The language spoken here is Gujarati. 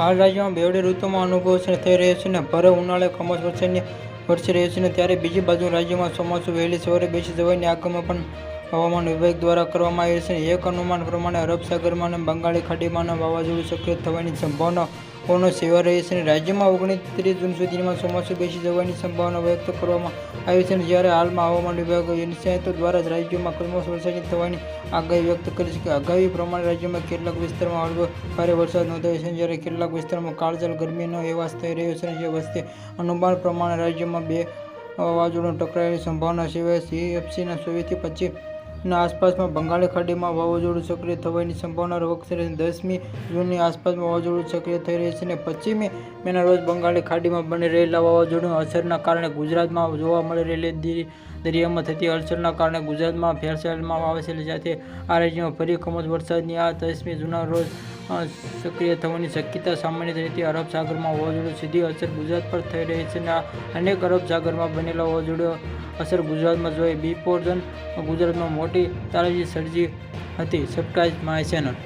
હાલ રાજ્યમાં બેવડી ઋતુમાં અનુભવ થઈ રહ્યો છે અને ભરે ઉનાળે કમોસમી વરસી રહ્યો છે. ત્યારે બીજી બાજુ રાજ્યમાં ચોમાસું વહેલી સવારે બેસી જવાની આગાહી પણ હવામાન વિભાગ દ્વારા કરવામાં આવી છે. એક અનુમાન પ્રમાણે અરબ સાગરમાં અને બંગાળી ખાડીમાં વાવાઝોડું સક્રિય થવાની સંભાવનાઓ સેવાઈ રહી છે. રાજ્યમાં 29 જૂન સુધીમાં ચોમાસું બેસી જવાની સંભાવના વ્યક્ત કરવામાં આવી છે. જ્યારે હાલમાં હવામાન વિભાગે નિષ્ણાતો દ્વારા રાજ્યમાં કમોસમી વરસાદ થવાની આગાહી વ્યક્ત કરી છે. આગાહી પ્રમાણે રાજ્યમાં કેટલાક વિસ્તારોમાં હળવો ભારે વરસાદ નોંધાયો છે, જ્યારે કેટલાક વિસ્તારોમાં કાળઝાળ ગરમીનો અહેવાસ થઈ રહ્યો છે. જે વચ્ચે અનુમાન પ્રમાણે રાજ્યમાં 2 વાવાઝોડું ટકરાવાની સંભાવના સેવાય છે. CFCના 24 થી 25 ના આસપાસમાં બંગાળી ખાડીમાં વાવાઝોડું સક્રિય થવાની સંભાવના વ્યક્ત કરી છે. 10મી જૂનની આસપાસમાં વાવાઝોડું સક્રિય થઈ રહ્યું છે અને 25મી મેના રોજ બંગાળી ખાડીમાં બની રહેલા વાવાઝોડુની અસરના કારણે ગુજરાતમાં જોવા મળી રહેલી દરિયામાં થતી હલચલના કારણે ગુજરાતમાં ફેરફારમાં આવે છે. સાથે આ રાજ્યમાં ફરી કમોસમી વરસાદની 10મી જૂનના રોજ સક્રિય થવાની શક્યતા સામાન્ય રીતે અરબ સાગરમાં વાવાઝોડું સીધી અસર ગુજરાત પર થઈ રહી છે અને અનેક અરબ સાગરમાં બનેલા વાવાઝોડું અસર ગુજરાતમાં જોઈ બિપોરજન ગુજરાતમાં મોટી તારાજી સર્જી હતી. Subscribe my channel.